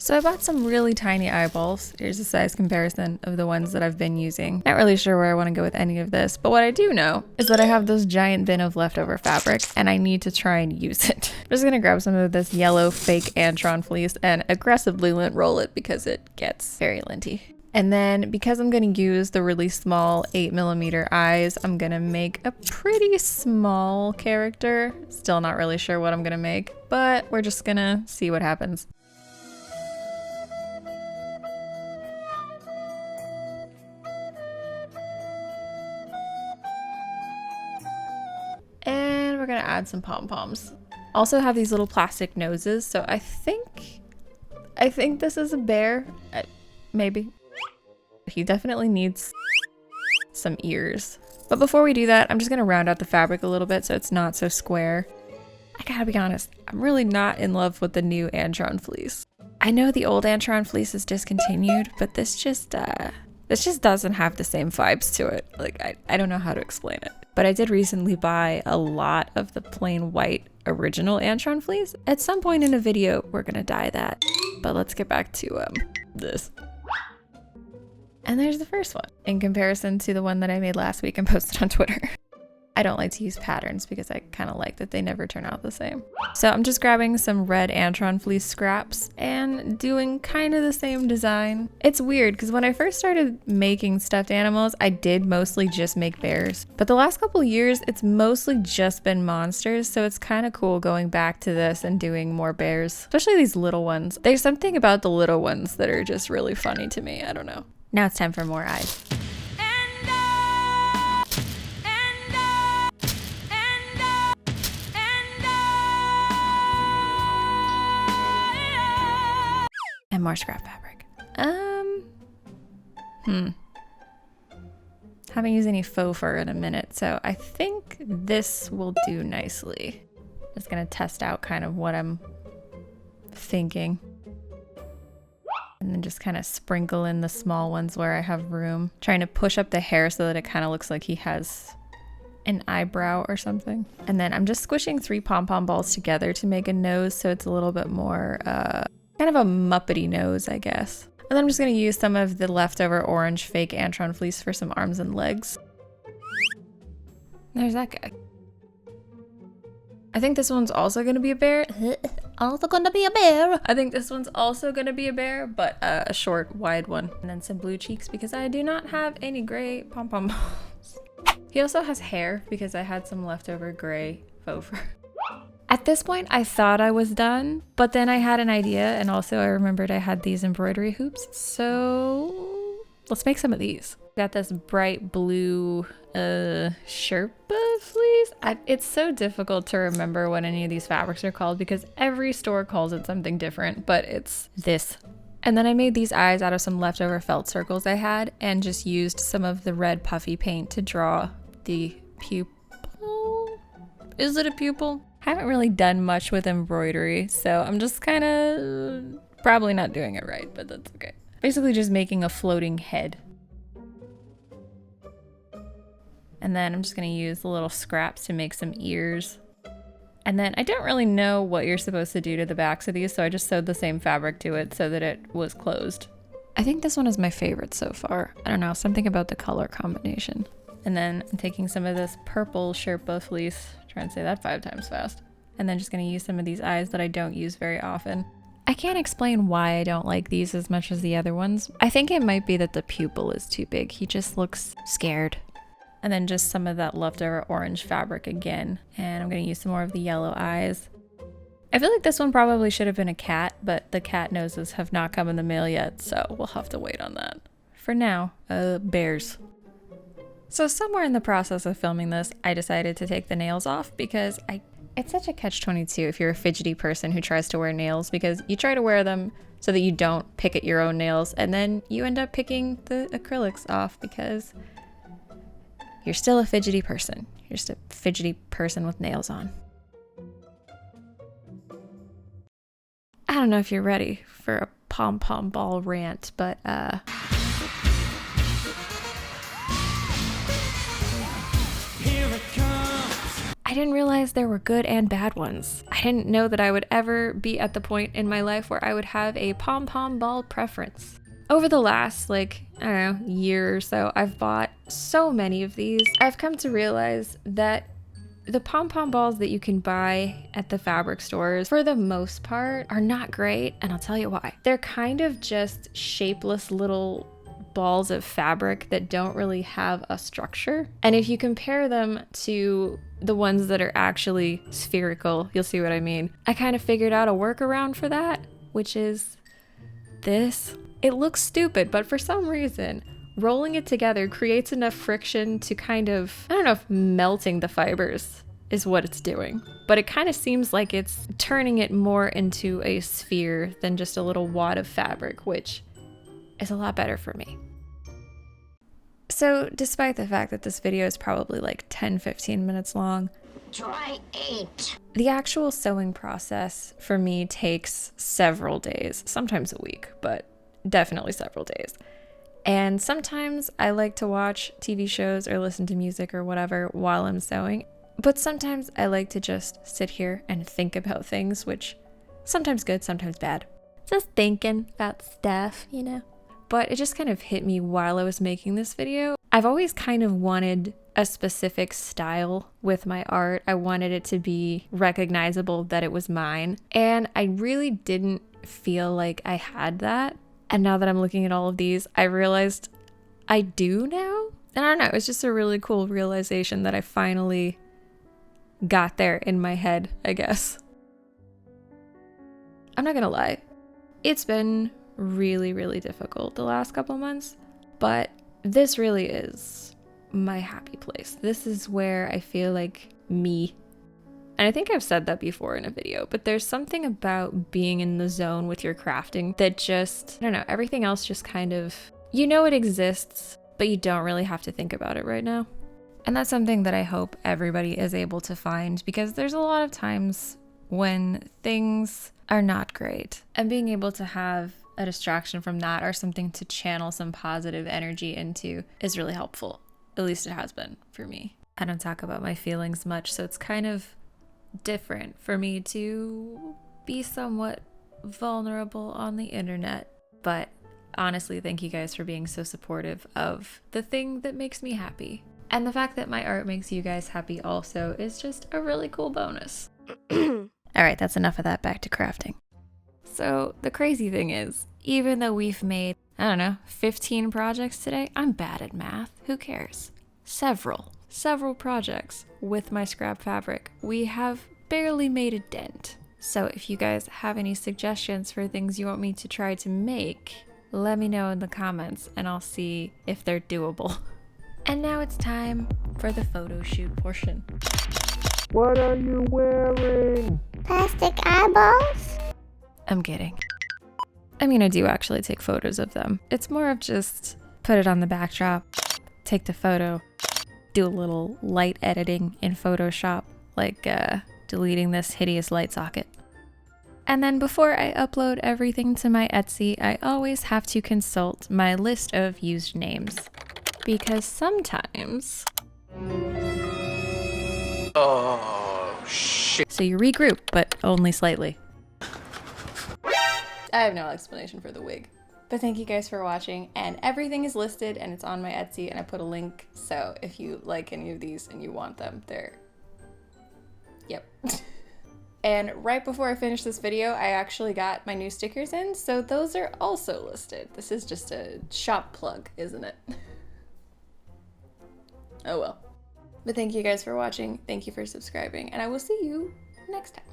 So I bought some really tiny eyeballs. Here's a size comparison of the ones that I've been using. Not really sure where I want to go with any of this, but what I do know is that I have this giant bin of leftover fabric and I need to try and use it. I'm just gonna grab some of this yellow fake Antron fleece and aggressively lint roll it because it gets very linty. And then because I'm going to use the really small 8mm eyes, I'm going to make a pretty small character. Still not really sure what I'm going to make, but we're just going to see what happens. And we're going to add some pom-poms. Also have these little plastic noses, so I think this is a bear. Maybe. He definitely needs some ears. But before we do that, I'm just gonna round out the fabric a little bit so it's not so square. I gotta be honest, I'm really not in love with the new Antron fleece. I know the old Antron fleece is discontinued, but this just doesn't have the same vibes to it. Like, I don't know how to explain it. But I did recently buy a lot of the plain white original Antron fleece. At some point in a video, we're gonna dye that. But let's get back to this. And there's the first one, in comparison to the one that I made last week and posted on Twitter. I don't like to use patterns because I kind of like that they never turn out the same. So I'm just grabbing some red Antron fleece scraps and doing kind of the same design. It's weird because when I first started making stuffed animals, I did mostly just make bears. But the last couple years, it's mostly just been monsters. So it's kind of cool going back to this and doing more bears, especially these little ones. There's something about the little ones that are just really funny to me. I don't know. Now it's time for more eyes. And more scrap fabric. Haven't used any faux fur in a minute, so I think this will do nicely. Just gonna test out kind of what I'm thinking. And then just kind of sprinkle in the small ones where I have room. Trying to push up the hair so that it kind of looks like he has an eyebrow or something. And then I'm just squishing 3 pom-pom balls together to make a nose so it's a little bit more kind of a Muppety nose, I guess. And then I'm just going to use some of the leftover orange fake Antron fleece for some arms and legs. There's that guy. I think this one's also going to be a bear. I think this one's also going to be a bear, but a short, wide one. And then some blue cheeks because I do not have any gray pom-pom balls. He also has hair because I had some leftover gray faux fur. At this point, I thought I was done, but then I had an idea, and also I remembered I had these embroidery hoops, so let's make some of these. Got this bright blue Sherpa fleece. It's so difficult to remember what any of these fabrics are called because every store calls it something different, but it's this. And then I made these eyes out of some leftover felt circles I had and just used some of the red puffy paint to draw the pupil. Is it a pupil? Haven't really done much with embroidery, so I'm just kind of probably not doing it right, but that's okay. Basically just making a floating head. And then I'm just gonna use the little scraps to make some ears. And then I don't really know what you're supposed to do to the backs of these, so I just sewed the same fabric to it so that it was closed. I think this one is my favorite so far. I don't know, something about the color combination. And then I'm taking some of this purple Sherpa fleece, trying to say that 5 times fast. And then just gonna use some of these eyes that I don't use very often. I can't explain why I don't like these as much as the other ones. I think it might be that the pupil is too big. He just looks scared. And then just some of that leftover orange fabric again. And I'm gonna use some more of the yellow eyes. I feel like this one probably should have been a cat, but the cat noses have not come in the mail yet, so we'll have to wait on that. For now, bears. So somewhere in the process of filming this, I decided to take the nails off because it's such a catch-22 if you're a fidgety person who tries to wear nails because you try to wear them so that you don't pick at your own nails and then you end up picking the acrylics off because you're still a fidgety person. You're just a fidgety person with nails on. I don't know if you're ready for a pom-pom ball rant, but I didn't realize there were good and bad ones. I didn't know that I would ever be at the point in my life where I would have a pom-pom ball preference. Over the last, like, I don't know, year or so, I've bought so many of these. I've come to realize that the pom-pom balls that you can buy at the fabric stores, for the most part, are not great, and I'll tell you why. They're kind of just shapeless little balls of fabric that don't really have a structure. And if you compare them to the ones that are actually spherical, you'll see what I mean. I kind of figured out a workaround for that, which is this. It looks stupid, but for some reason, rolling it together creates enough friction to kind of, I don't know if melting the fibers is what it's doing, but it kind of seems like it's turning it more into a sphere than just a little wad of fabric, which is a lot better for me. So despite the fact that this video is probably like 10-15 minutes long, try 8. The actual sewing process for me takes several days, sometimes a week, but definitely several days. And sometimes I like to watch TV shows or listen to music or whatever while I'm sewing. But sometimes I like to just sit here and think about things, which sometimes good, sometimes bad. Just thinking about stuff, you know? But it just kind of hit me while I was making this video. I've always kind of wanted a specific style with my art. I wanted it to be recognizable that it was mine. And I really didn't feel like I had that. And now that I'm looking at all of these, I realized I do now. And I don't know, it's just a really cool realization that I finally got there in my head, I guess. I'm not gonna lie. It's been really, really difficult the last couple months, but this really is my happy place. This is where I feel like me. And I think I've said that before in a video, but there's something about being in the zone with your crafting that just, I don't know, everything else just kind of, you know it exists, but you don't really have to think about it right now. And that's something that I hope everybody is able to find, because there's a lot of times when things are not great, and being able to have a distraction from that or something to channel some positive energy into is really helpful. At least it has been for me. I don't talk about my feelings much, so it's kind of different for me to be somewhat vulnerable on the internet. But honestly, thank you guys for being so supportive of the thing that makes me happy. And the fact that my art makes you guys happy also is just a really cool bonus. All right, that's enough of that. Back to crafting. So the crazy thing is, even though we've made, I don't know, 15 projects today, I'm bad at math. Who cares? Several projects with my scrap fabric. We have barely made a dent. So if you guys have any suggestions for things you want me to try to make, let me know in the comments and I'll see if they're doable. And now it's time for the photo shoot portion. What are you wearing? Plastic eyeballs? I'm kidding. I mean, I do actually take photos of them. It's more of just put it on the backdrop, take the photo, do a little light editing in Photoshop, like deleting this hideous light socket. And then before I upload everything to my Etsy, I always have to consult my list of used names. Because sometimes... Oh, shit. So you regroup, but only slightly. I have no explanation for the wig. But thank you guys for watching, and everything is listed and it's on my Etsy, and I put a link, so if you like any of these and you want them, they're... Yep. And right before I finish this video, I actually got my new stickers in, so those are also listed. This is just a shop plug, isn't it? Oh well. But thank you guys for watching, thank you for subscribing, and I will see you next time.